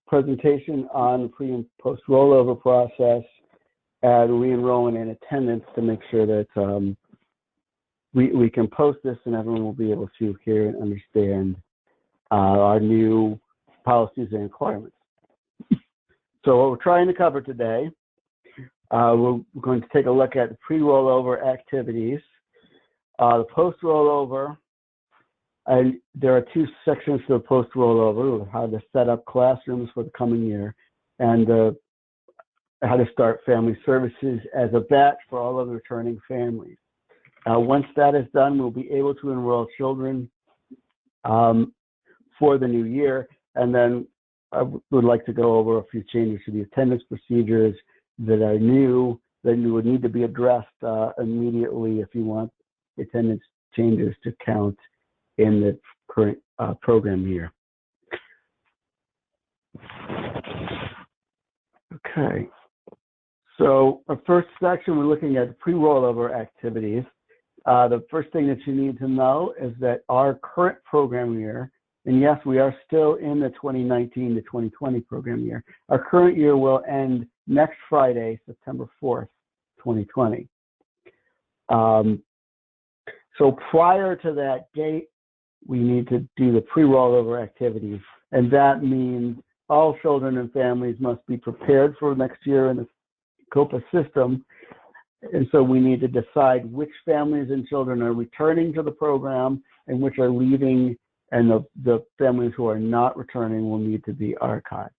presentation on the pre and post rollover process and re-enrollment and attendance to make sure that we can post this and everyone will be able to hear and understand our new policies and requirements. So what we're trying to cover today, we're going to take a look at the pre-rollover activities, the post-rollover, and there are two sections to the post-rollover: how to set up classrooms for the coming year, and how to start family services as a batch for all of the returning families. Once that is done, we'll be able to enroll children for the new year, and then I would like to go over a few changes to the attendance procedures that are new that would need to be addressed immediately if you want attendance changes to count in the current program year. Okay, so our first section, we're looking at pre-rollover activities. The first thing that you need to know is that our current program year, and yes, we are still in the 2019 to 2020 program year, our current year will end next Friday, September 4th, 2020. So prior to that date, we need to do the pre-rollover activities, and that means all children and families must be prepared for next year in the COPA system. And so we need to decide which families and children are returning to the program and which are leaving, and the families who are not returning will need to be archived.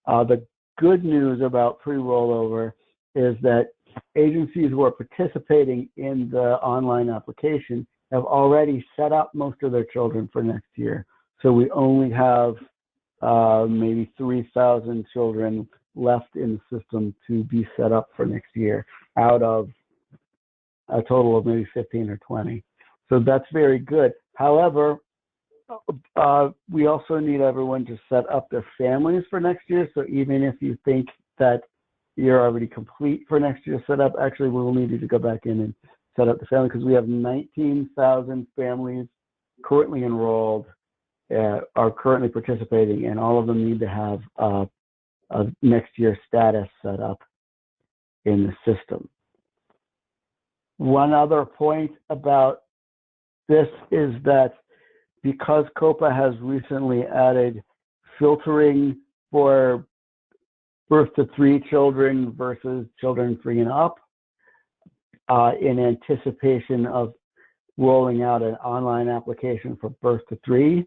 The good news about pre-rollover is that agencies who are participating in the online application have already set up most of their children for next year. So we only have maybe 3,000 children left in the system to be set up for next year out of a total of maybe 15 or 20. So that's very good. However, we also need everyone to set up their families for next year. So even if you think that you're already complete for next year's setup, actually we will need you to go back in and set up the family, because we have 19,000 families currently enrolled, are currently participating, and all of them need to have a next year status set up in the system. One other point about this is that because COPA has recently added filtering for birth to 3 children versus children 3 and up, in anticipation of rolling out an online application for birth to 3.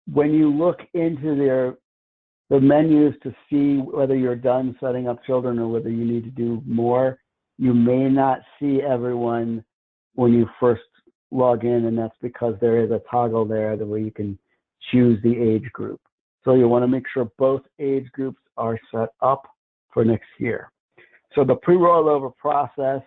When you look into the menus to see whether you're done setting up children or whether you need to do more, you may not see everyone when you first log in, and that's because there is a toggle there where you can choose the age group. So you want to make sure both age groups are set up for next year. So the pre-rollover process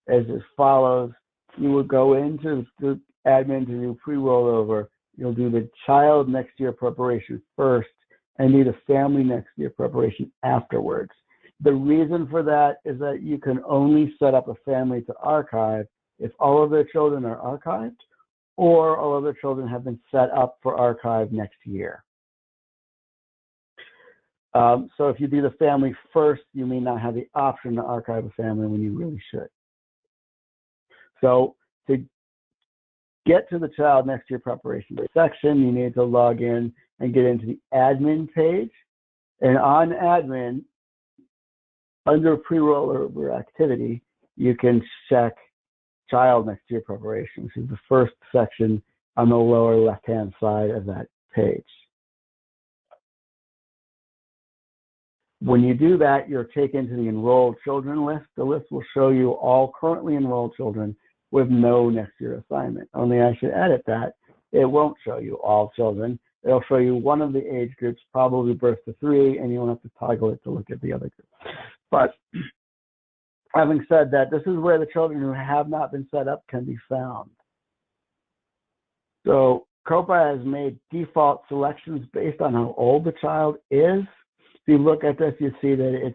is as follows. You will go into the admin to do pre-rollover. You'll do the child next year preparation first and do the family next year preparation afterwards. The reason for that is that you can only set up a family to archive if all of their children are archived or all of their children have been set up for archive next year. So if you do the family first, you may not have the option to archive a family when you really should. So to get to the child next year preparation section, you need to log in and get into the admin page. And on admin, under pre-rollover activity, you can check child next year preparation, which is the first section on the lower left-hand side of that page. When you do that, you're taken to the enrolled children list. The list will show you all currently enrolled children with no next year assignment. Only I should edit that. It won't show you all children. It'll show you one of the age groups, probably birth to 3, and you won't have to toggle it to look at the other group. But having said that, this is where the children who have not been set up can be found. So COPA has made default selections based on how old the child is. If you look at this, you see that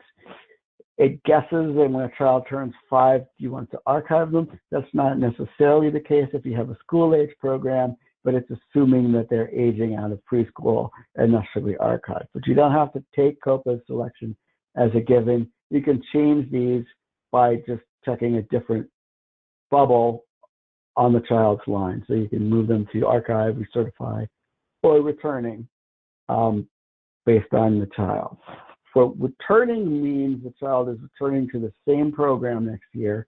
it guesses that when a child turns 5, you want to archive them. That's not necessarily the case if you have a school age program, but it's assuming that they're aging out of preschool and thus should be archived. But you don't have to take COPA selection as a given. You can change these by just checking a different bubble on the child's line. So you can move them to archive, recertify, or returning based on the child. For returning means the child is returning to the same program next year.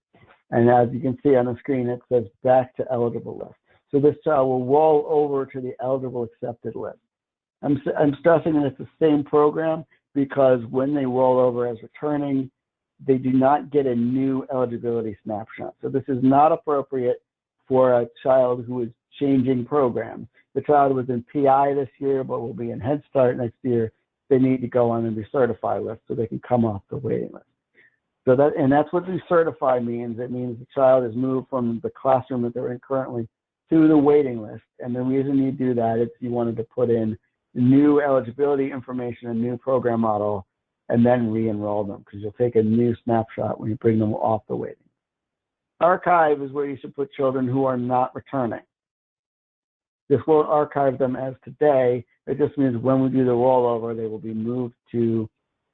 And as you can see on the screen, it says back to eligible list. So this child will roll over to the eligible accepted list. I'm stressing that it's the same program because when they roll over as returning, they do not get a new eligibility snapshot. So this is not appropriate for a child who is changing programs. The child was in PI this year, but will be in Head Start next year. They need to go on the recertify list so they can come off the waiting list. So that's what recertify means. It means the child is moved from the classroom that they're in currently to the waiting list. And the reason you do that is you wanted to put in new eligibility information, a new program model, and then re-enroll them because you'll take a new snapshot when you bring them off the waiting. Archive is where you should put children who are not returning. This won't archive them as today. It just means when we do the rollover, they will be moved to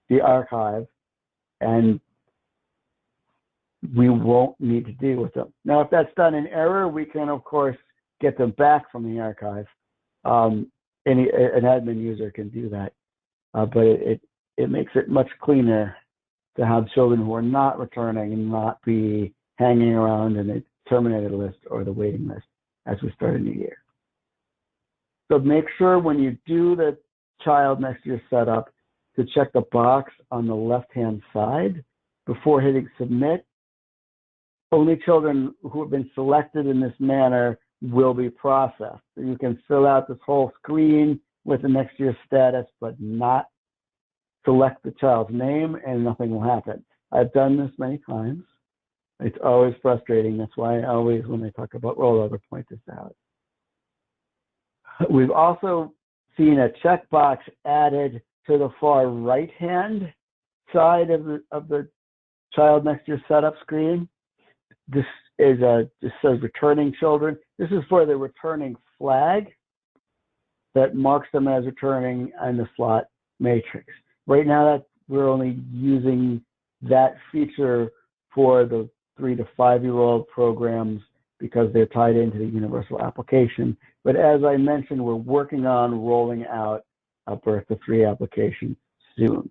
the archive and we won't need to deal with them. Now, if that's done in error, we can, of course, get them back from the archive. An admin user can do that, but it makes it much cleaner to have children who are not returning and not be hanging around in the terminated list or the waiting list as we start a new year. So make sure when you do the child next year setup to check the box on the left-hand side before hitting submit. Only children who have been selected in this manner will be processed. So you can fill out this whole screen with the next year's status, but not select the child's name and nothing will happen. I've done this many times. It's always frustrating. That's why I always, when I talk about rollover, point this out. We've also seen a checkbox added to the far right-hand side of the child next year setup screen. This says returning children. This is for the returning flag that marks them as returning in the slot matrix. Right now, we're only using that feature for the 3 to 5-year-old programs because they're tied into the universal application. But as I mentioned, we're working on rolling out a birth to 3 application soon.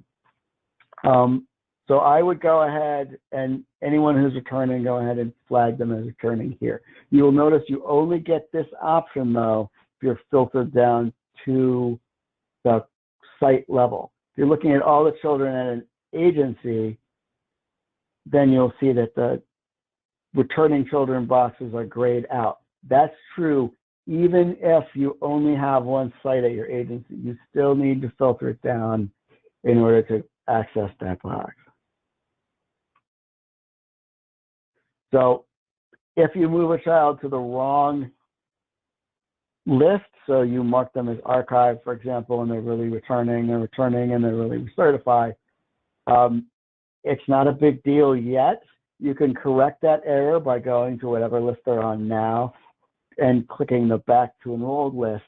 So I would go ahead and anyone who's returning, go ahead and flag them as returning here. You will notice you only get this option though if you're filtered down to the site level. If you're looking at all the children at an agency, then you'll see that the returning children boxes are grayed out. That's true even if you only have one site at your agency. You still need to filter it down in order to access that box. So if you move a child to the wrong list, so you mark them as archived, for example, and they're really returning, and they're really recertified, it's not a big deal yet. You can correct that error by going to whatever list they're on now and clicking the back to enrolled list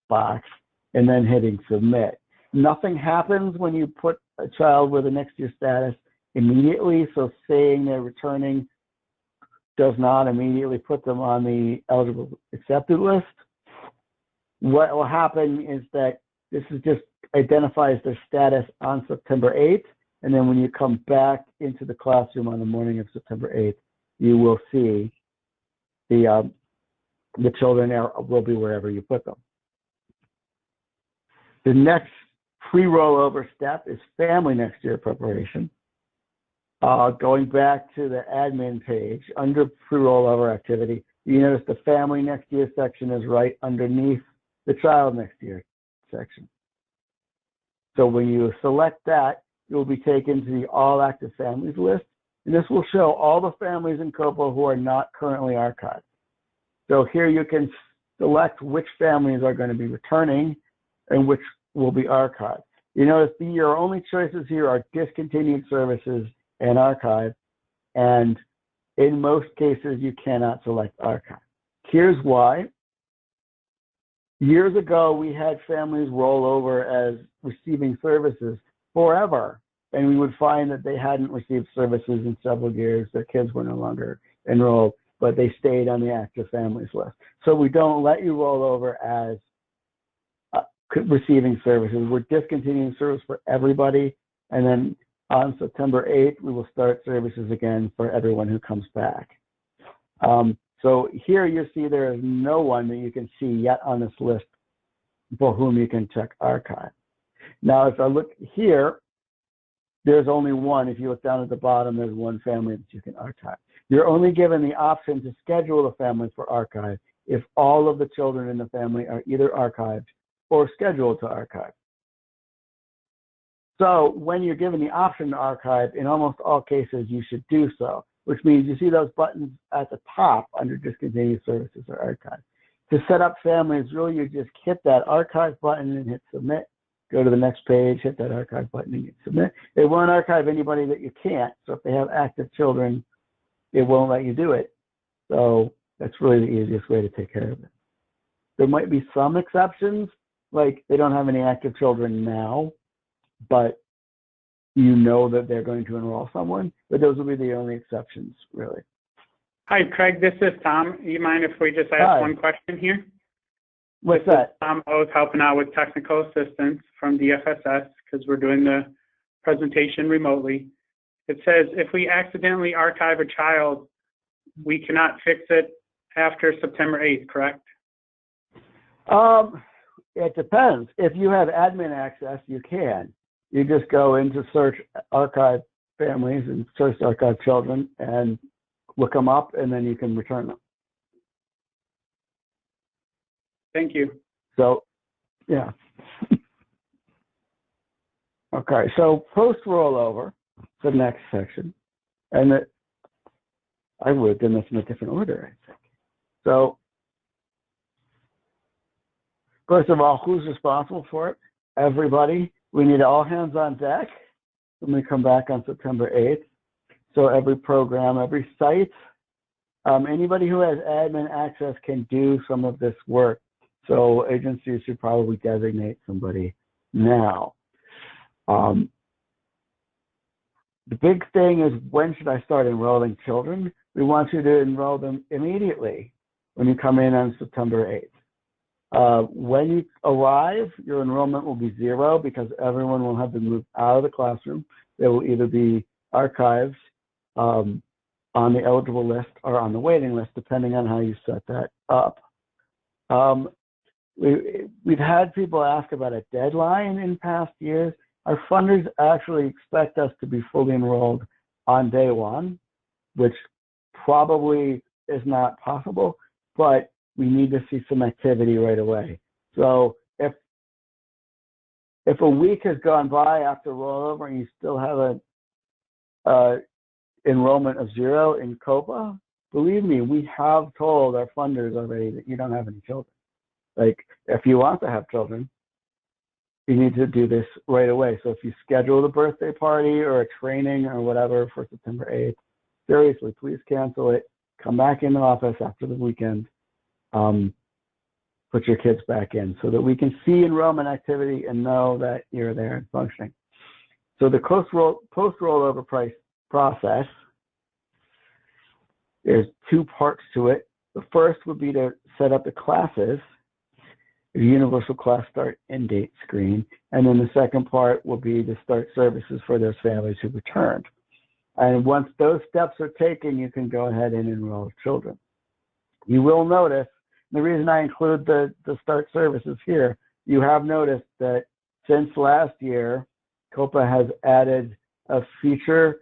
box and then hitting submit. Nothing happens when you put a child with a next year status immediately, so saying they're returning does not immediately put them on the eligible accepted list. What will happen is that this is just identifies their status on September 8th, and then when you come back into the classroom on the morning of September 8th, you will see the children will be wherever you put them. The next pre-rollover step is family next year preparation. Going back to the admin page, under pre-rollover activity, you notice the family next year section is right underneath the child next year section. So when you select that, you'll be taken to the all active families list, and this will show all the families in COPA who are not currently archived. So here you can select which families are going to be returning and which will be archived. You notice your only choices here are discontinued services and archive, and in most cases you cannot select archive. Here's why. Years ago, we had families roll over as receiving services forever, and we would find that they hadn't received services in several years. Their kids were no longer enrolled, but they stayed on the active families list. So we don't let you roll over as receiving services. We're discontinuing service for everybody, and then on September 8th, we will start services again for everyone who comes back. So here you see there is no one that you can see yet on this list for whom you can check archive. Now, if I look here, there's only one. If you look down at the bottom, there's one family that you can archive. You're only given the option to schedule a family for archive if all of the children in the family are either archived or scheduled to archive. So when you're given the option to archive, in almost all cases, you should do so, which means you see those buttons at the top under discontinued services or archive. To set up families, really you just hit that archive button and hit submit. Go to the next page, hit that archive button and hit submit. It won't archive anybody that you can't. So if they have active children, it won't let you do it. So that's really the easiest way to take care of it. There might be some exceptions, like they don't have any active children now, but you know that they're going to enroll someone, but those will be the only exceptions, really. Hi, Craig, this is Tom. You mind if we just ask one question here? What's that? I was helping out with technical assistance from DFSS because we're doing the presentation remotely. It says if we accidentally archive a child, we cannot fix it after September 8th, correct? It depends. If you have admin access, you can. You just go into search archive families and search archive children and look them up, and then you can return them. Thank you. So, yeah. Okay, so post-rollover, the next section. And I would have done this in a different order, I think. So, first of all, who's responsible for it? Everybody. We need all hands on deck when we come back on September 8th. So every program, every site, anybody who has admin access can do some of this work. So agencies should probably designate somebody now. The big thing is, when should I start enrolling children? We want you to enroll them immediately when you come in on September 8th. When you arrive, your enrollment will be 0 because everyone will have been moved out of the classroom. They will either be archived on the eligible list or on the waiting list, depending on how you set that up. We've had people ask about a deadline in past years. Our funders actually expect us to be fully enrolled on day 1, which probably is not possible, but we need to see some activity right away. So if a week has gone by after rollover and you still have a enrollment of 0 in COPA, believe me, we have told our funders already that you don't have any children. Like, if you want to have children, you need to do this right away. So if you schedule a birthday party or a training or whatever for September 8th, seriously, please cancel it. Come back in the office after the weekend. Put your kids back in so that we can see enrollment activity and know that you're there and functioning. So the post-rollover process, there's 2 parts to it. The first would be to set up the classes, the universal class start end date screen, and then the second part will be to start services for those families who returned. And once those steps are taken, you can go ahead and enroll children. You will notice, the reason I include the start services here, you have noticed that since last year, COPA has added a feature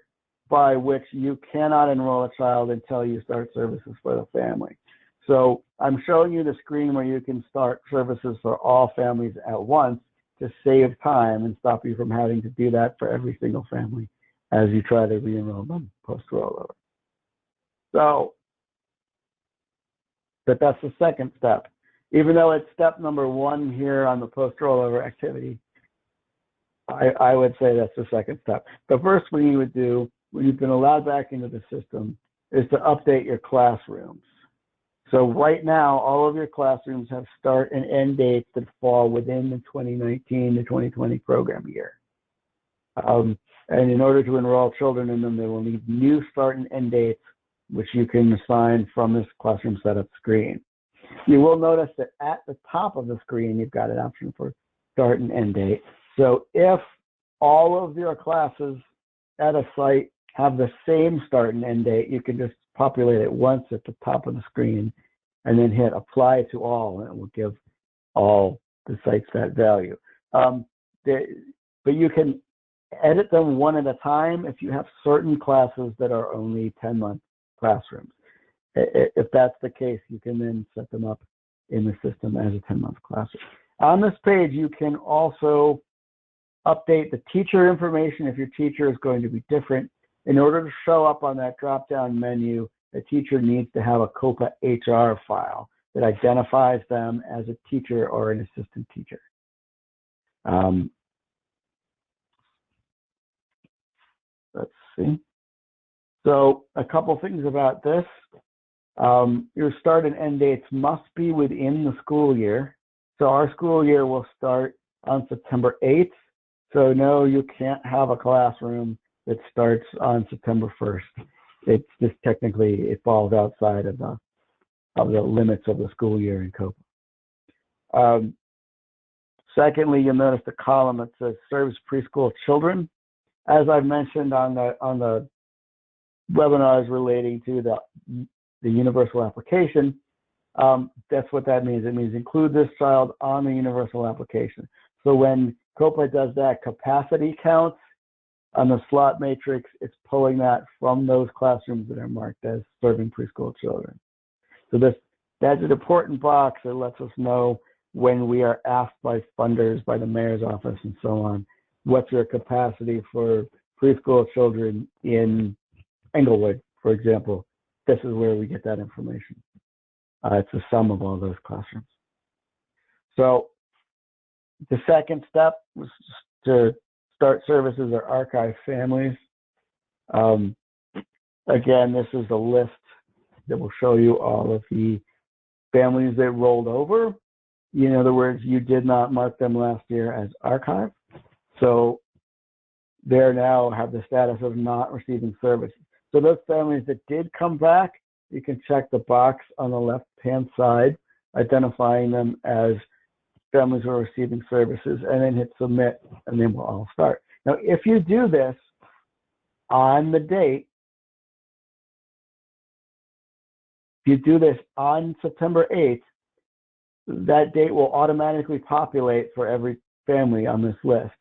by which you cannot enroll a child until you start services for the family. So I'm showing you the screen where you can start services for all families at once to save time and stop you from having to do that for every single family as you try to re-enroll them post-rollover. So, but that's the second step. Even though it's step number 1 here on the post-rollover activity, I would say that's the second step. The first thing you would do when you've been allowed back into the system is to update your classrooms. So right now, all of your classrooms have start and end dates that fall within the 2019 to 2020 program year. And in order to enroll children in them, they will need new start and end dates, which you can assign from this classroom setup screen. You will notice that at the top of the screen, you've got an option for start and end date. So if all of your classes at a site have the same start and end date, you can just populate it once at the top of the screen and then hit apply to all, and it will give all the sites that value. But you can edit them one at a time if you have certain classes that are only 10-month classrooms. If that's the case, you can then set them up in the system as a 10-month classroom. On this page, you can also update the teacher information if your teacher is going to be different. In order to show up on that drop-down menu, the teacher needs to have a COPA HR file that identifies them as a teacher or an assistant teacher. Let's see. So a couple things about this. Your start and end dates must be within the school year. So our school year will start on September 8th. So no, you can't have a classroom that starts on September 1st. It's just technically, it falls outside of the limits of the school year in COPA. Secondly, you'll notice the column that says serves preschool children. As I've mentioned on the webinars relating to the universal application, that's what that means. It means include this child on the universal application. So when COPA does that capacity count on the slot matrix, it's pulling that from those classrooms that are marked as serving preschool children. So that's an important box that lets us know when we are asked by funders, by the mayor's office and so on, what's your capacity for preschool children in Englewood, for example. This is where we get that information. It's the sum of all those classrooms. So the second step was to start services or archive families. Again, this is a list that will show you all of the families that rolled over. In other words, you did not mark them last year as archive. So they now have the status of not receiving services. So those families that did come back, you can check the box on the left-hand side, identifying them as families who are receiving services, and then hit submit, and then we'll all start. Now, if you do this on the date, if you do this on September 8th, that date will automatically populate for every family on this list.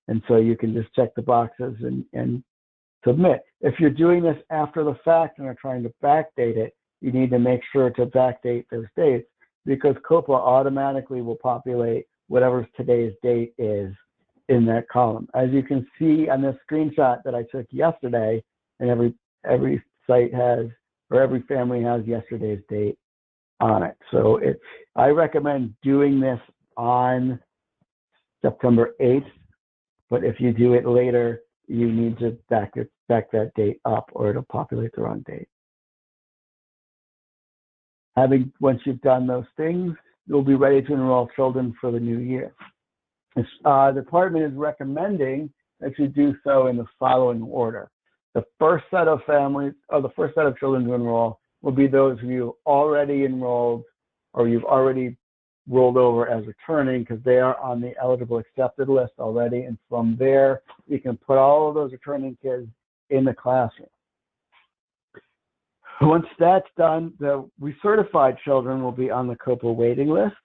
And so you can just check the boxes and submit. If you're doing this after the fact and are trying to backdate it, you need to make sure to backdate those dates, because COPA automatically will populate whatever today's date is in that column. As you can see on this screenshot that I took yesterday, and every site has, or every family has yesterday's date on it. So I recommend doing this on September 8th, but if you do it later, you need to back that date up or it'll populate the wrong date. Once you've done those things, you'll be ready to enroll children for the new year. The department is recommending that you do so in the following order. The first set of families, or the first set of children to enroll, will be those of you already enrolled or you've already rolled over as returning, because they are on the eligible accepted list already. And from there, you can put all of those returning kids in the classroom. Once that's done, the recertified children will be on the COPA waiting list.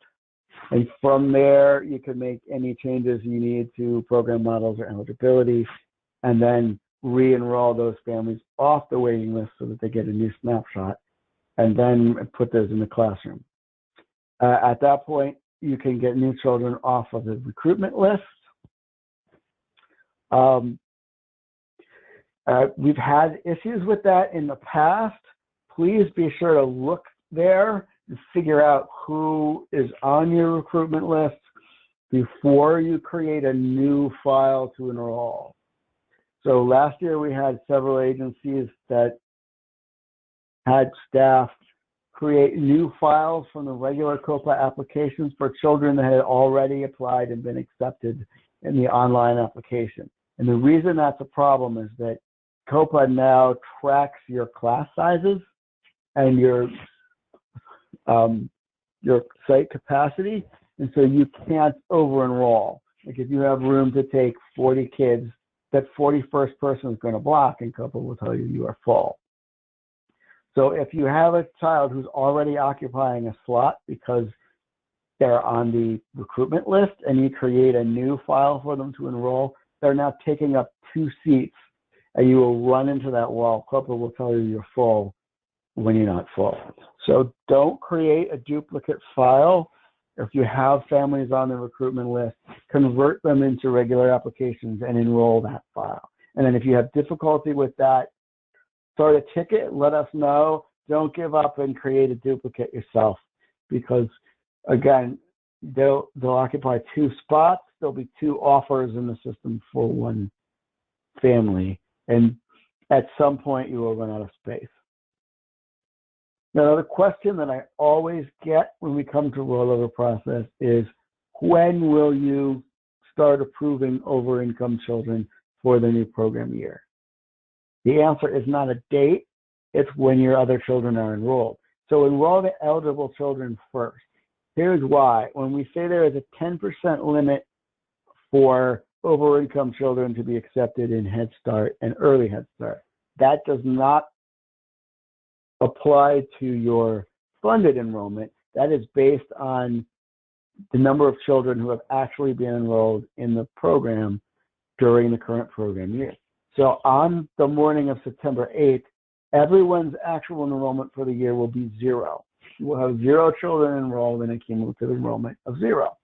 And from there, you can make any changes you need to program models or eligibility, and then re-enroll those families off the waiting list so that they get a new snapshot, and then put those in the classroom. At that point, you can get new children off of the recruitment list. We've had issues with that in the past. Please be sure to look there and figure out who is on your recruitment list before you create a new file to enroll. So last year we had several agencies that had staff create new files from the regular COPA applications for children that had already applied and been accepted in the online application. And the reason that's a problem is that COPA now tracks your class sizes and your site capacity, and so you can't over-enroll. Like if you have room to take 40 kids, that 41st person is going to block, and COPA will tell you you are full. So if you have a child who's already occupying a slot because they're on the recruitment list and you create a new file for them to enroll, they're now taking up 2 seats, and you will run into that wall. COPA will tell you you're full when you're not full. So don't create a duplicate file. If you have families on the recruitment list, convert them into regular applications and enroll that file. And then if you have difficulty with that, start a ticket, let us know. Don't give up and create a duplicate yourself, because again, they'll occupy 2 spots. There'll be 2 offers in the system for 1 family. And at some point you will run out of space. Now, the question that I always get when we come to rollover process is, when will you start approving over-income children for the new program year? The answer is not a date, it's when your other children are enrolled. So enroll the eligible children first. Here's why. When we say there is a 10% limit for over-income children to be accepted in Head Start and Early Head Start, that does not apply to your funded enrollment. That is based on the number of children who have actually been enrolled in the program during the current program year. So on the morning of September 8th, everyone's actual enrollment for the year will be 0. You will have 0 children enrolled in a cumulative enrollment of 0.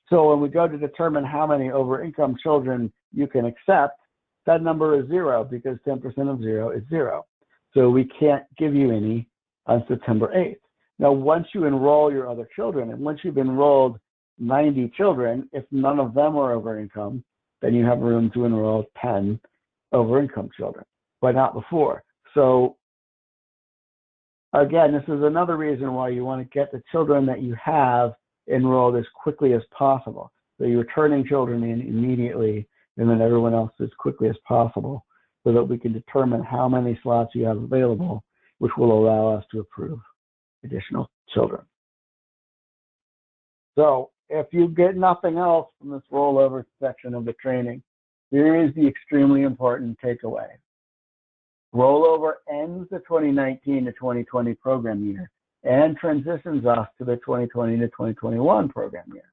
So when we go to determine how many over-income children you can accept, that number is 0, because 10% of 0 is 0. So we can't give you any on September 8th. Now, once you enroll your other children, and once you've enrolled 90 children, if none of them are over income, then you have room to enroll 10 over income children, but not before. So again, this is another reason why you want to get the children that you have enrolled as quickly as possible. So you're turning children in immediately, and then everyone else as quickly as possible, so that we can determine how many slots you have available, which will allow us to approve additional children. So if you get nothing else from this rollover section of the training, here is the extremely important takeaway. Rollover ends the 2019 to 2020 program year and transitions us to the 2020 to 2021 program year.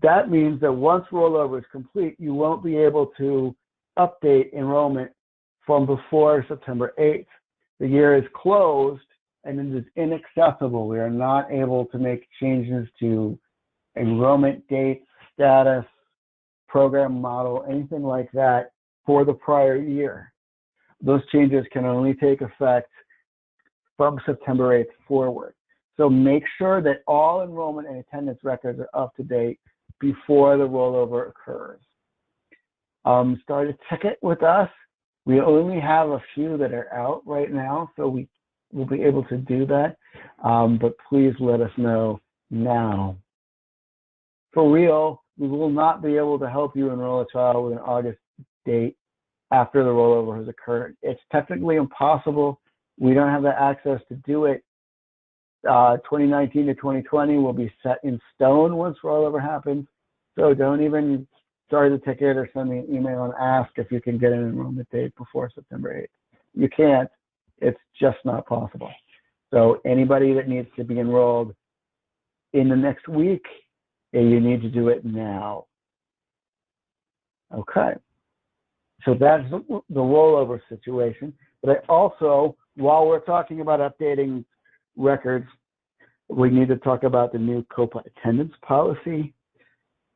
That means that once rollover is complete, you won't be able to update enrollment from before September 8th. The year is closed and it is inaccessible. We are not able to make changes to enrollment dates, status, program model, anything like that for the prior year. Those changes can only take effect from September 8th forward. So make sure that all enrollment and attendance records are up to date before the rollover occurs. Start a ticket with us. We only have a few that are out right now, so we will be able to do that, but please let us know now. For real, we will not be able to help you enroll a child with an August date after the rollover has occurred. It's technically impossible. We don't have the access to do it. 2019 to 2020 will be set in stone once rollover happens. So don't even start the ticket or send me an email and ask if you can get an enrollment date before September 8th. You can't. It's just not possible. So anybody that needs to be enrolled in the next week, you need to do it now. Okay. So that's the rollover situation. But I also, while we're talking about updating records, we need to talk about the new COPA attendance policy.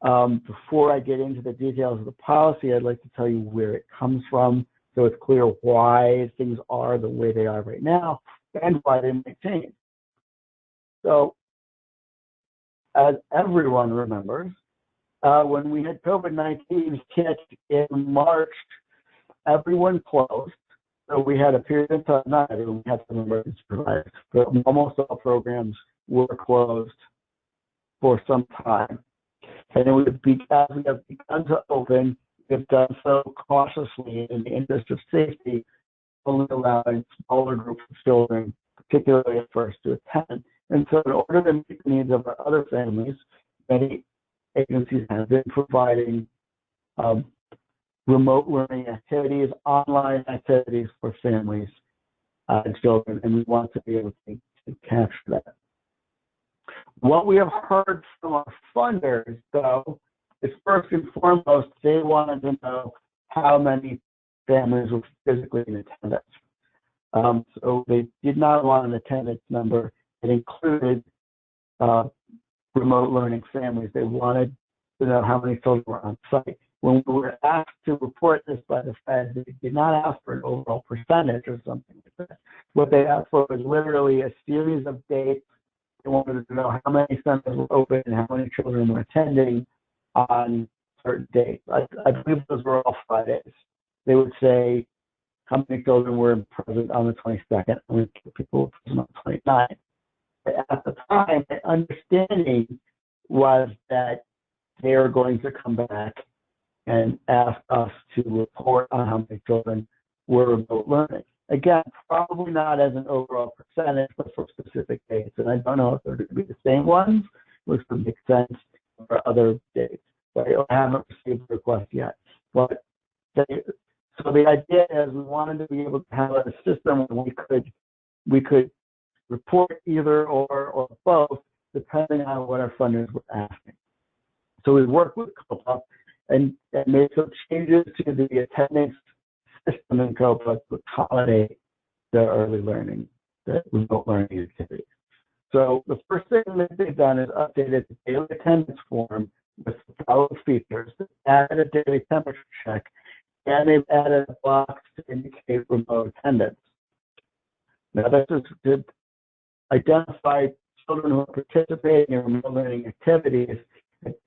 Before I get into the details of the policy, I'd like to tell you where it comes from, so it's clear why things are the way they are right now and why they may change. So, as everyone remembers, when we had COVID-19 hit in March, everyone closed. So we had a period of time, not everyone, we had some emergency providers, but almost all programs were closed for some time. And it would be, as we have begun to open, we've done so cautiously in the interest of safety, only allowing smaller groups of children, particularly at first, to attend. And so in order to meet the needs of our other families, many agencies have been providing remote learning activities, online activities for families and children, and we want to be able to capture that. What we have heard from our funders, though, is first and foremost, they wanted to know how many families were physically in attendance. So they did not want an attendance number that included remote learning families. They wanted to know how many children were on site. When we were asked to report this by the Fed, they did not ask for an overall percentage or something like that. What they asked for was literally a series of dates. They wanted to know how many centers were open and how many children were attending on certain dates. I believe those were all Fridays. They would say how many children were present on the 22nd, how many people were present on the 29th. But at the time, the understanding was that they are going to come back and ask us to report on how many children were remote learning. Again, probably not as an overall percentage, but for specific dates. And I don't know if they're going to be the same ones, which would make sense for other dates. But I haven't received a request yet. But so the idea is we wanted to be able to have a system where we could report either or both, depending on what our funders were asking. So we worked with COPA and made some changes to the attendance system in COPA to accommodate the early learning, the remote learning activities. So the first thing that they've done is updated the daily attendance form with the following features. They've added a daily temperature check, and they've added a box to indicate remote attendance. Now this is to identify children who are participating in remote learning activities.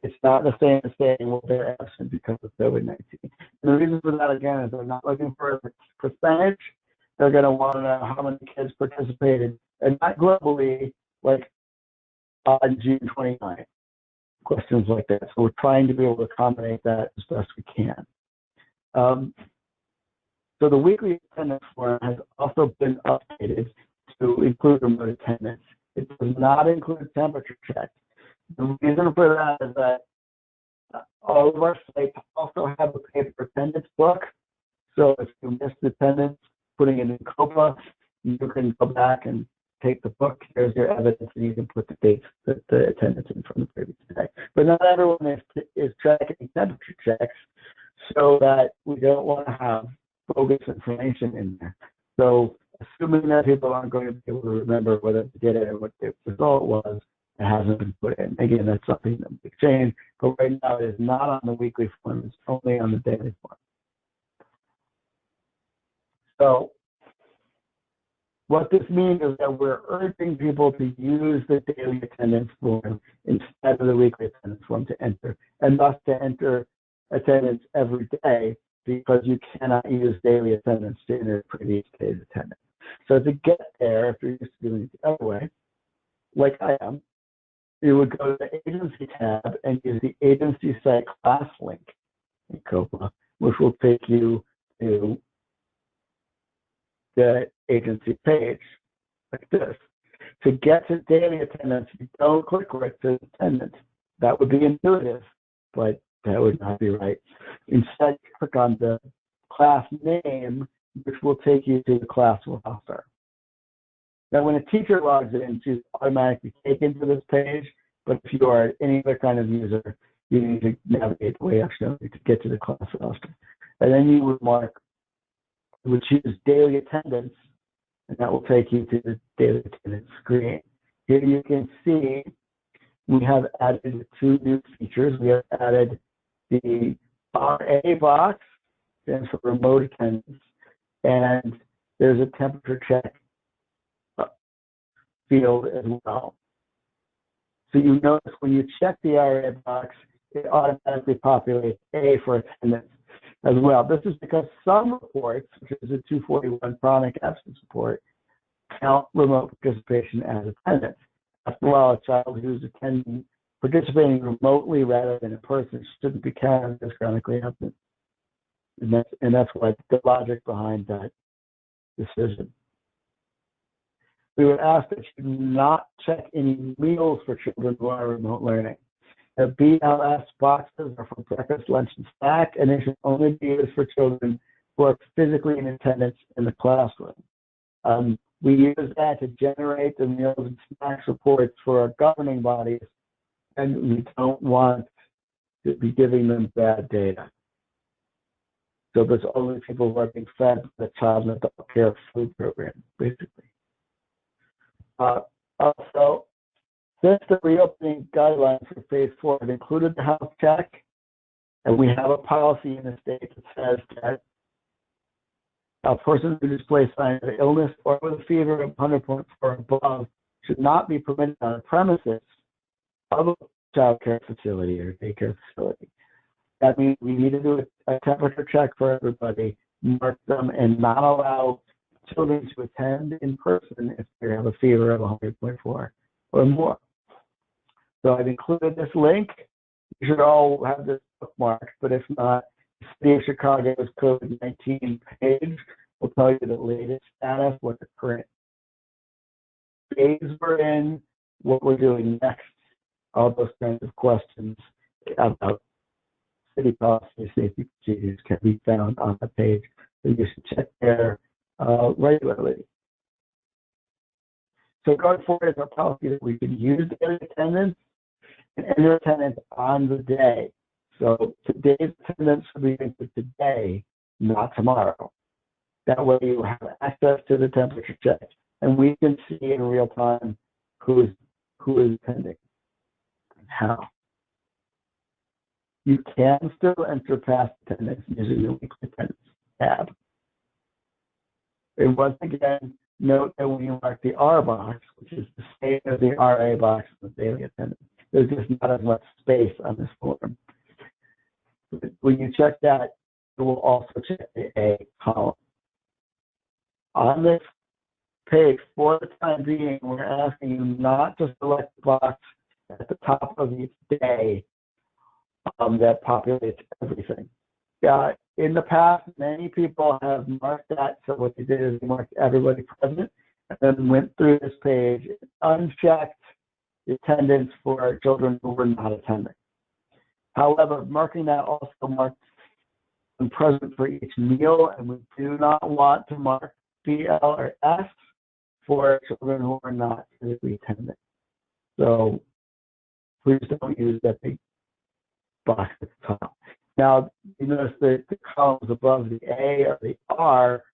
It's not the same as saying, well, they're absent because of COVID-19. And the reason for that, again, is they're not looking for a percentage. They're going to want to know how many kids participated, and not globally, like on June 29th. Questions like that. So we're trying to be able to accommodate that as best we can. So the weekly attendance form has also been updated to include remote attendance. It does not include temperature checks. The reason for that is that all of our sites also have a paper attendance book. So if you missed attendance, putting it in COPA, you can go back and take the book. There's your evidence, and you can put the dates, the attendance in from the previous day. But not everyone is tracking temperature checks, so that we don't want to have bogus information in there. So assuming that people aren't going to be able to remember whether they did it or what the result was, it hasn't been put in. Again, that's something that we change, but right now it is not on the weekly form, it's only on the daily form. So what this means is that we're urging people to use the daily attendance form instead of the weekly attendance form to enter, and thus to enter attendance every day, because you cannot use daily attendance to enter previous day's attendance. So to get there, if you're used to doing it the other way, like I am, you would go to the agency tab and use the agency site class link in COPA, which will take you to the agency page like this. To get to daily attendance, you don't click where it says attendance. That would be intuitive, but that would not be right. Instead, click on the class name, which will take you to the class roster. Now, when a teacher logs in, she's automatically taken to this page, but if you are any other kind of user, you need to navigate the way actually to get to the class roster. And then you would choose daily attendance, and that will take you to the daily attendance screen. Here you can see we have added two new features. We have added the RA box, stands for remote attendance, and there's a temperature check field as well. So you notice when you check the RA box, it automatically populates A for attendance. as well. This is because some reports, which is a 241 chronic absence report, count remote participation as attendance. After all, a child who's participating remotely rather than in person shouldn't be counted as chronically absent. And that's what the logic behind that decision. We would ask that you not check any meals for children who are remote learning. The BLS boxes are for breakfast, lunch, and snack, and they should only be used for children who are physically in attendance in the classroom. We use that to generate the meals and snacks reports for our governing bodies, and we don't want to be giving them bad data. So there's only people who are being fed the child and adult care food program, basically. Also, since the reopening guidelines for phase 4 have included the health check, and we have a policy in the state that says that a person who displays signs of illness or with a fever of 100.4 or above should not be permitted on the premises of a child care facility or daycare facility. That means we need to do a temperature check for everybody, mark them, and not allow children to attend in person if they have a fever of 100.4 or more. So I've included this link. You should all have this bookmarked, but if not, the City of Chicago's COVID-19 page will tell you the latest status, what the current phase we're in, what we're doing next, all those kinds of questions about city policy, safety procedures can be found on the page. So you should check there regularly. So going forward is our policy that we can use the attendance and enter attendance on the day. So today's attendance should be for today, not tomorrow. That way you have access to the temperature check, and we can see in real time who is attending and how. You can still enter past attendance using the weekly attendance tab. And once again, note that when you mark the R box, which is the state of the RA box of the daily attendance, there's just not as much space on this form. When you check that, it will also check the A column. On this page, for the time being, we're asking you not to select the box at the top of each day that populates everything. In the past, many people have marked that, so what they did is they marked everybody present and then went through this page, unchecked the attendance for children who were not attending. However, marking that also marks them present for each meal, and we do not want to mark BL or S for children who are not physically attending. So please don't use that big box at the top. Now, you notice that the columns above the A or the R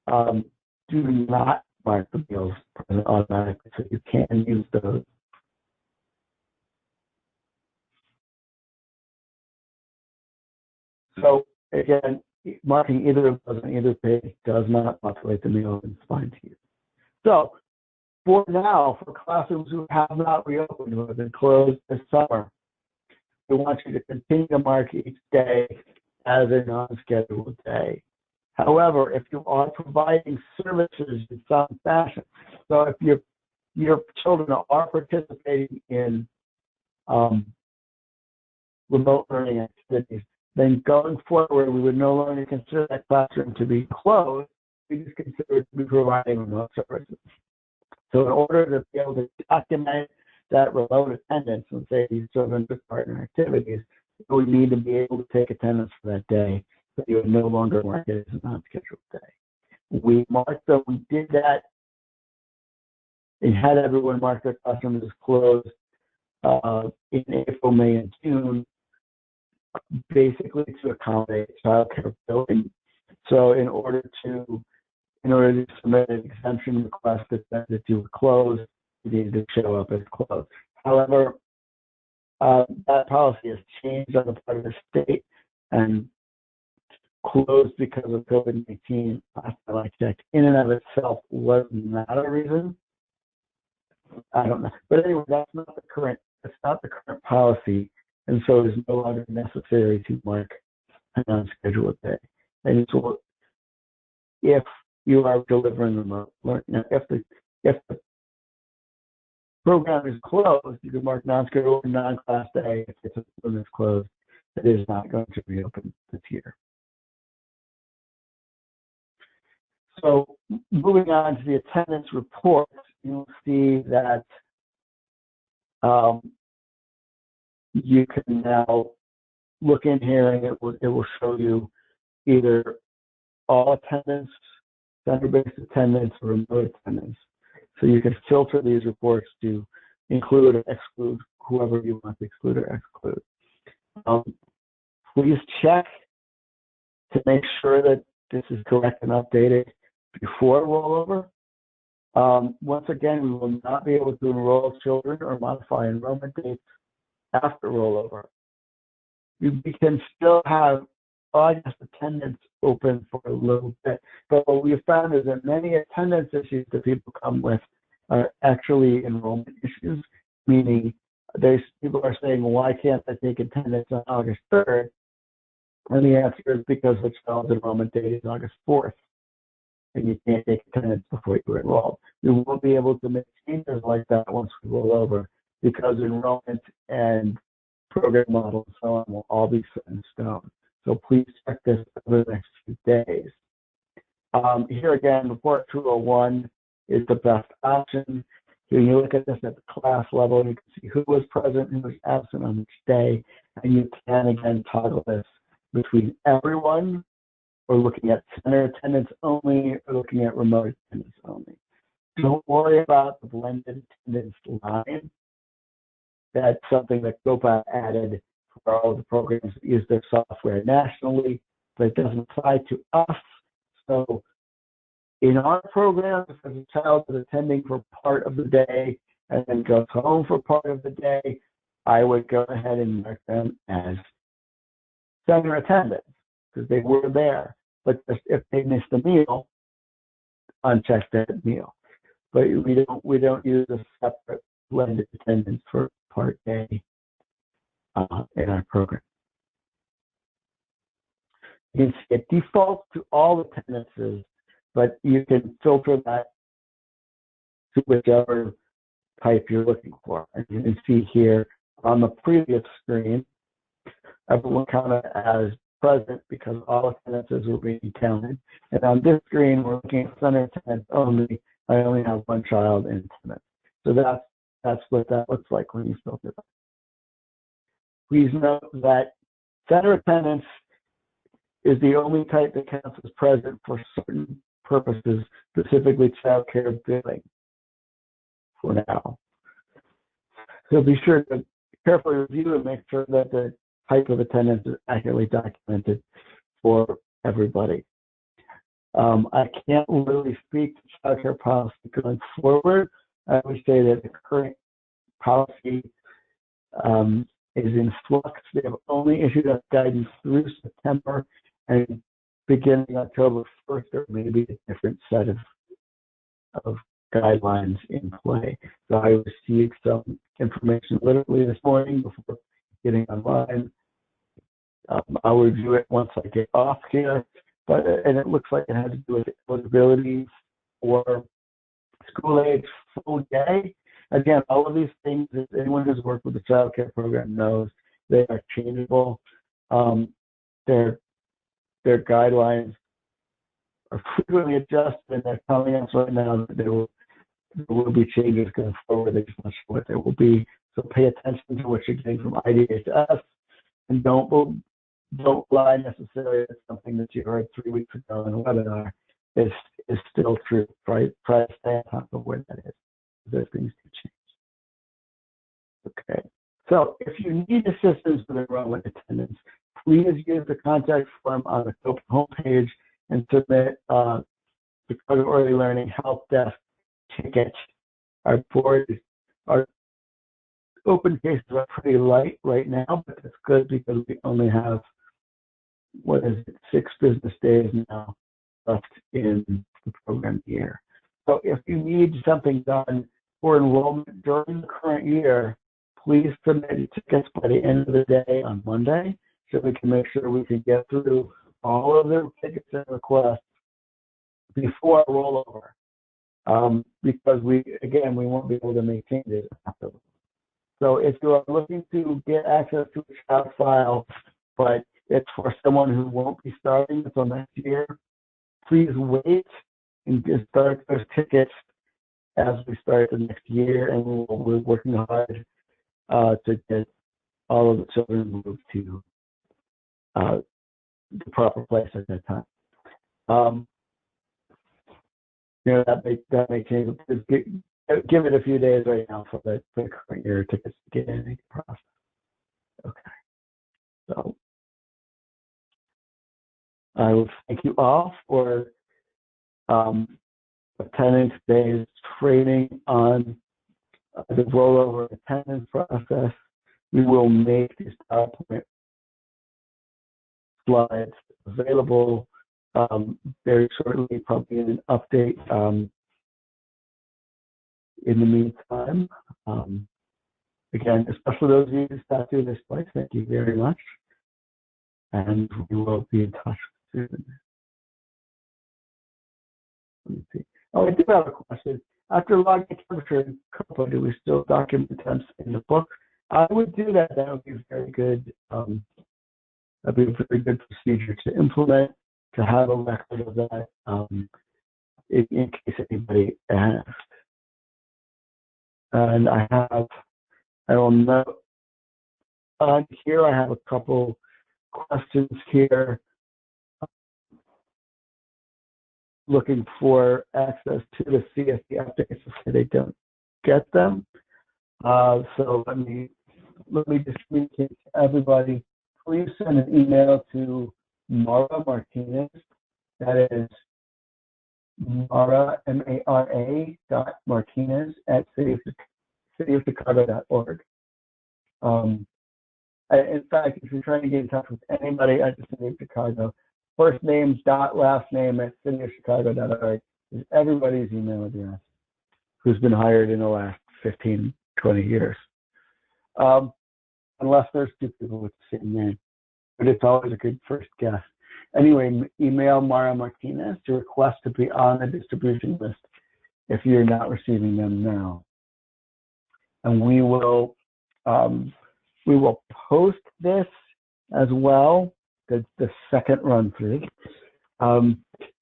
do not mark the meals present automatically, so you can use those. So again, marking either of those on either page does not populate the meal, and it's fine to use. So for now, for classrooms who have not reopened, who have been closed this summer, we want you to continue to mark each day as a non-scheduled day. However, if you are providing services in some fashion, so if your children are participating in remote learning activities, then going forward, we would no longer consider that classroom to be closed. We just consider it to be providing remote services. So in order to be able to document that remote attendance and say these children took part in activities, we need to be able to take attendance for that day, so you would no longer mark it as a non-scheduled day. We did that and had everyone mark their classroom as closed in April, May, and June, basically to accommodate child care building. So in order to submit an exemption request that you were closed, you needed to show up as closed. However, that policy has changed on the part of the state, and closed because of COVID-19, last time I checked, in and of itself was not a reason. I don't know. But anyway, that's not the current policy, and so it is no longer necessary to mark an unscheduled day. And so if you are delivering remote learning, now if the program is closed, you can mark non-scheduled non-class day. If it's a program is closed, it is not going to reopen this year. So moving on to the attendance report, you'll see that you can now look in here and it will show you either all attendance, center-based attendance, or remote attendance. So you can filter these reports to include or exclude whoever you want to exclude or exclude. Please check to make sure that this is correct and updated before rollover. Once again, we will not be able to enroll children or modify enrollment dates after rollover. We can still have August attendance open for a little bit, but what we have found is that many attendance issues that people come with are actually enrollment issues, meaning people are saying, why can't I take attendance on August 3rd? And the answer is because the child's enrollment date is August 4th, and you can't take attendance before you enroll. We won't be able to make changes like that once we roll over, because enrollment and program model and so on will all be set in stone. So please check this over the next few days. Here again, report 201 is the best option. Here you look at this at the class level, you can see who was present, who was absent on each day, and you can again toggle this between everyone, or looking at center attendance only, or looking at remote attendance only. Don't worry about the blended attendance line. That's something that COPA added for all the programs that use their software nationally, but it doesn't apply to us. So in our program, if a child is attending for part of the day and then goes home for part of the day, I would go ahead and mark them as center attendance because they were there. But if they missed a meal, uncheck that meal. But we don't use a separate blended attendance for part A in our program. You can see it defaults to all attendances, but you can filter that to whichever type you're looking for. And you can see here on the previous screen, everyone counted as present because all attendances were being counted. And on this screen, we're looking at center attendance only. I only have one child in attendance. So that's what that looks like when you filter that. Please note that center attendance is the only type that counts as present for certain purposes, specifically child care billing for now. So be sure to carefully review and make sure that the type of attendance is accurately documented for everybody. I can't really speak to child care policy going forward. I would say that the current policy is in flux. They have only issued us guidance through September, and beginning October 1st, there may be a different set of guidelines in play. So I received some information literally this morning before getting online. I'll review it once I get off here, and it looks like it has to do with eligibility for school age full day. Again, all of these things, if anyone who's worked with the child care program knows, they are changeable. Their guidelines are frequently adjusted, and they're telling us right now that there will be changes going forward. They just not sure what they will be. So pay attention to what you're getting from IDHS, and don't lie necessarily that something that you heard 3 weeks ago in a webinar is still true. Try to stay on top of where that is. Those things do change. Okay. So if you need assistance with enrollment attendance, please use the contact form on the COPA homepage and submit the Chicago Early Learning Help Desk ticket. Our open cases are pretty light right now, but it's good because we only have, 6 business days now left in the program year. So if you need something done for enrollment during the current year, please submit your tickets by the end of the day on Monday so we can make sure we can get through all of their tickets and requests before rollover. Because we won't be able to maintain it afterwards. So if you are looking to get access to a child file, but it's for someone who won't be starting until next year, please wait and just start those tickets as we start the next year, and we're working hard to get all of the children moved to the proper place at that time. That may change. Give it a few days right now for the current year tickets to get in the process. Okay. So I will thank you all for attending today's training on the rollover attendance process. We will make these PowerPoint slides available very shortly, probably in an update. In the meantime, again, especially those of you who sat through this place, thank you very much. And we will be in touch soon. Let me see. Oh, I do have a question. After logging temperature in COPA, do we still document temps in the book? I would do that. That would be very good. That'd be a very good procedure to implement, to have a record of that in case anybody asks. And I will note on here, I have a couple questions here. Looking for access to the CSE updates if they don't get them. So let me just communicate to everybody. Please send an email to Mara Martinez. That is Mara, M-A-R-A .Martinez at cityofchicago.org. In fact, if you're trying to get in touch with anybody at the City of Chicago, first names dot last name at cityofchicago.org is everybody's email address who's been hired in the last 15, 20 years. Unless there's two people with the same name, but it's always a good first guess. Anyway, email Mara Martinez to request to be on the distribution list if you're not receiving them now. And we will post this as well. The second run through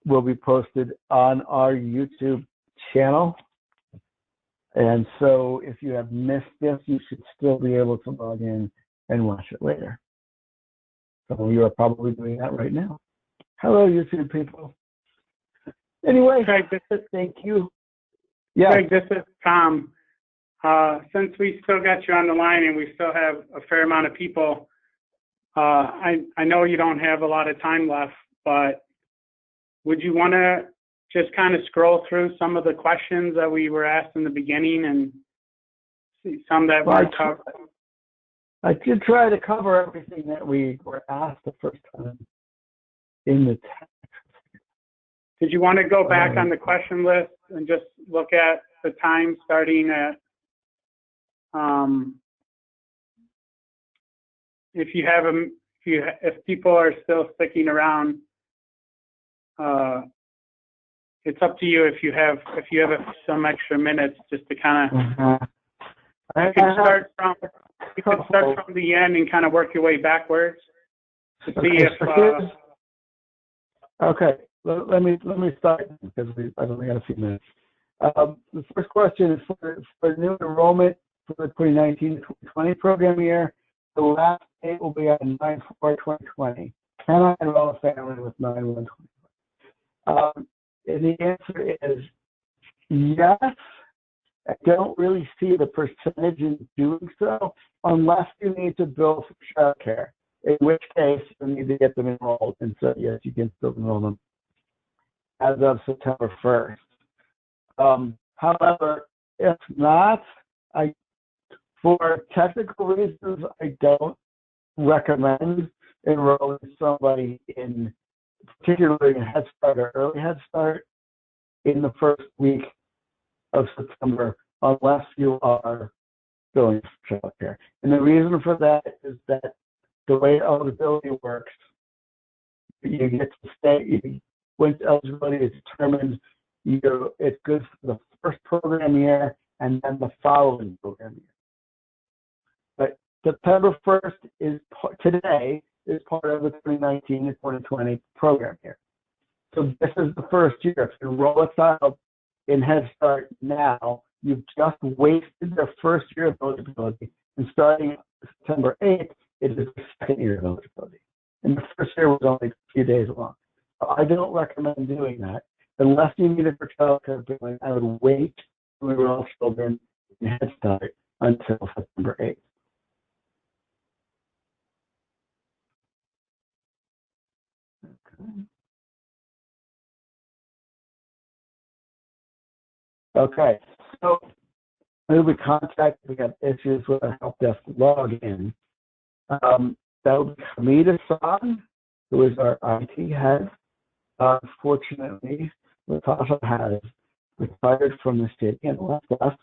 will be posted on our YouTube channel. And so if you have missed this, you should still be able to log in and watch it later. So you are probably doing that right now. Hello, YouTube people. Anyway, Craig, thank you. Yeah. Craig, this is Tom. Since we still got you on the line and we still have a fair amount of people, I know you don't have a lot of time left, but would you want to just kind of scroll through some of the questions that we were asked in the beginning and see some that weren't covered? I did try to cover everything that we were asked the first time in the text. Did you want to go back on the question list and just look at the time starting at, if people are still sticking around, it's up to you if you have some extra minutes just to kind of. You can start from the end and kind of work your way backwards to see if. Okay, let me start because I've only got a few minutes. The first question is for new enrollment for the 2019-2020 program year. The last date will be on 9/4/2020. Can I enroll a family with 9/1/2020? And the answer is yes. I don't really see the percentage in doing so unless you need to bill for child care, in which case you need to get them enrolled. And so, yes, you can still enroll them as of September 1st. However, if not, for technical reasons, I don't recommend enrolling somebody in, particularly in Head Start or Early Head Start, in the first week of September, unless you are going for child care. And the reason for that is that the way eligibility works, you get to stay, once eligibility is determined, it's good for the first program year and then the following program year. But September 1st today is part of the 2019 to 2020 program year. So this is the first year. If you enroll a child in Head Start now, you've just wasted their first year of eligibility. And starting September 8th, it is the second year of eligibility. And the first year was only a few days long. So I don't recommend doing that. Unless you need it for childcare billing, I would wait to enroll children in Head Start until September 8th. Okay, so who we contact, we have issues with our help desk login. That would be Hamid Hassan, who is our IT head. Unfortunately, Natasha has retired from the state and left us,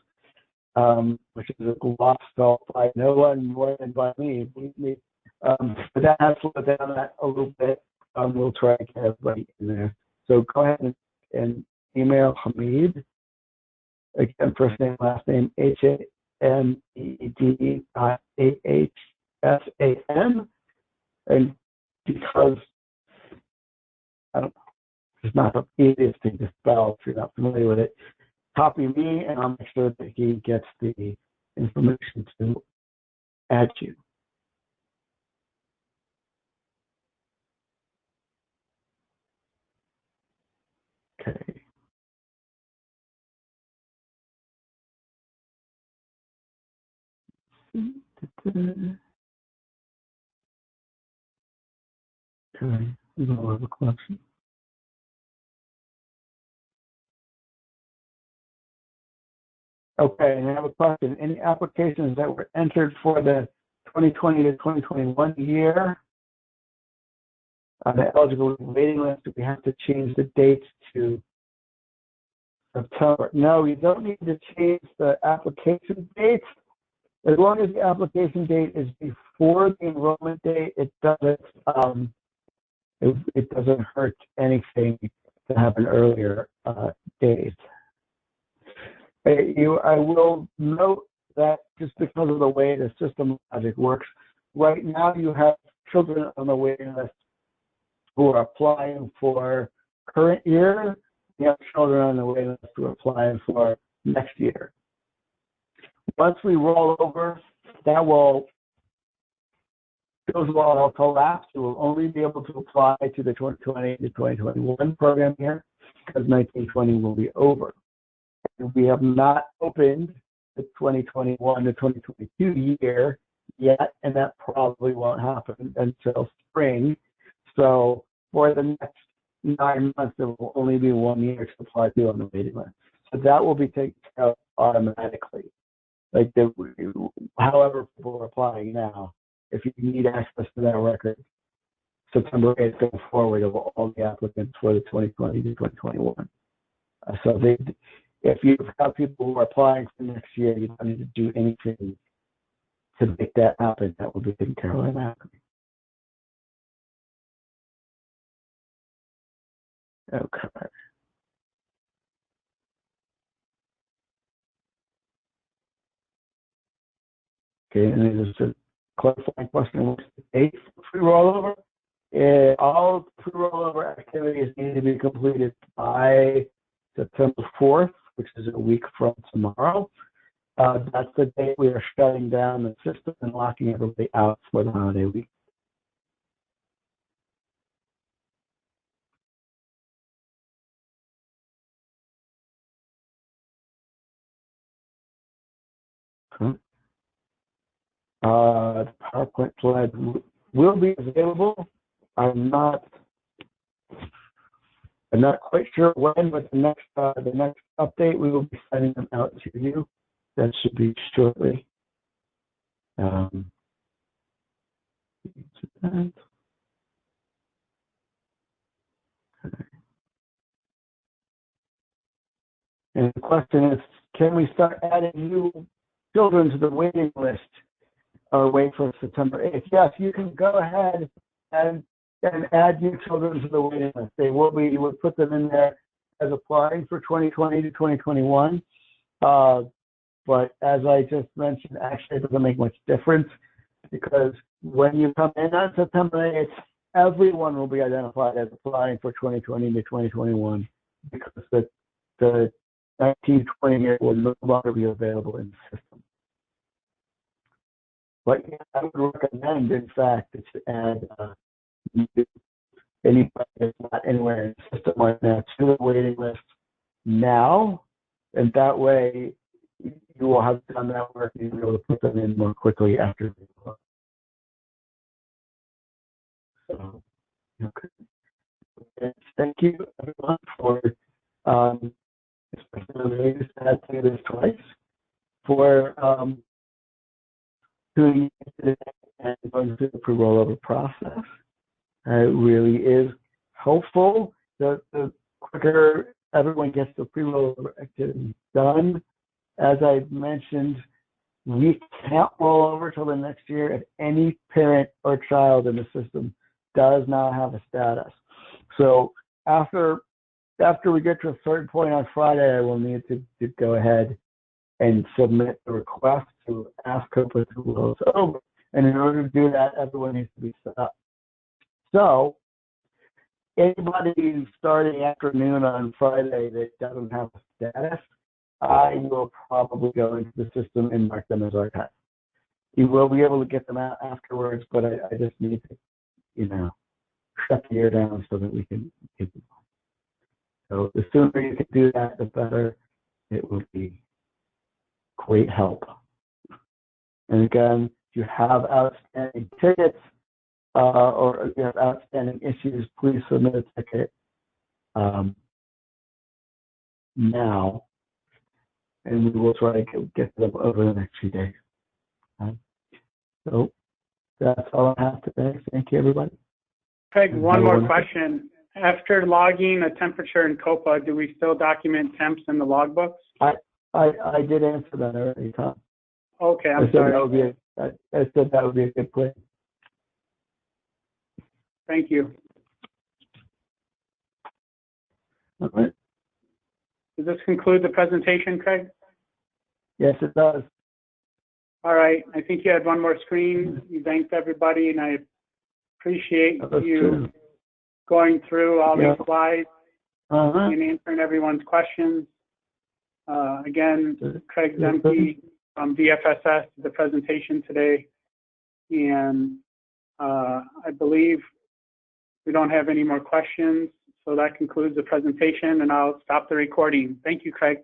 which is a loss felt by no one more than by me, believe me. But that has slowed down that a little bit. We'll try to get everybody in there. So go ahead and email Hamid. Again, first name, last name, HAMED.AHSAN. And because, I don't know, it's not the easiest thing to spell if you're not familiar with it, copy me and I'll make sure that he gets the information to add you. Okay. Okay, there's a lot of collection. Okay, and I have a question. Any applications that were entered for the 2020 to 2021 year on the eligible waiting list, do we have to change the dates to September? No, you don't need to change the application dates. As long as the application date is before the enrollment date, it doesn't hurt anything to have an earlier date. I will note that just because of the way the system logic works, right now you have children on the waiting list who are applying for current year. You have children on the waiting list who are applying for next year. Once we roll over, those will all collapse. You will only be able to apply to the 2020 to 2021 program year because 1920 will be over. We have not opened the 2021 to 2022 year yet, and that probably won't happen until spring. So for the next 9 months, there will only be 1 year to apply to on the waiting list. So that will be taken care of automatically. Like however people are applying now, if you need access to that record, September 8th going forward of all the applicants for the 2020 to 2021. So if you have people who are applying for next year, you don't need to do anything to make that happen. That will be taken care of automatically. Okay. Okay, and then just a clarifying question: what's the date for pre-rollover? All pre-rollover activities need to be completed by September 4th, which is a week from tomorrow. That's the date we are shutting down the system and locking everybody out for the holiday week. Okay. The PowerPoint slide will be available. I'm not quite sure when, but the next update we will be sending them out to you. That should be shortly. Okay. And the question is, can we start adding new children to the waiting list or wait for September 8th. Yes, you can go ahead and add new children to the waiting list. They will be, you would put them in there as applying for 2020 to 2021. But as I just mentioned, actually it doesn't make much difference, because when you come in on September 8th, everyone will be identified as applying for 2020 to 2021, because the 1920 year will no longer be available in the system. But yeah, I would recommend, in fact, that you add anybody that's not anywhere in the system right now to the waiting list now, and that way you will have done that work and you'll be able to put them in more quickly after they apply. So, okay. And thank you, everyone, for especially the had to do this twice, for doing it and going through the pre-rollover process. It really is helpful. The quicker everyone gets the pre-rollover activity done, as I mentioned, we can't roll over till the next year if any parent or child in the system does not have a status. So after we get to a certain point on Friday, I will need to go ahead and submit the request to ask COPA to roll us over. And in order to do that, everyone needs to be set up. So anybody starting afternoon on Friday that doesn't have a status, I will probably go into the system and mark them as archived. You will be able to get them out afterwards, but I just need to, shut the year down so that we can get them on. So the sooner you can do that, the better. It will be great help. And again, if you have outstanding tickets or if you have outstanding issues, please submit a ticket now, and we will try to get them over the next few days. So that's all I have today. Thank you, everybody. Craig, one more question. After logging a temperature in COPA, do we still document temps in the logbooks? I did answer that already, Tom. Okay, I'm sorry. I said that would be a good plan. Thank you. All right. Does this conclude the presentation, Craig? Yes, it does. All right. I think you had one more screen. You thanked everybody, and I appreciate you going through all these slides and answering everyone's questions. Again, Craig Zemke from DFSS did the presentation today, and I believe we don't have any more questions, so that concludes the presentation, and I'll stop the recording. Thank you, Craig.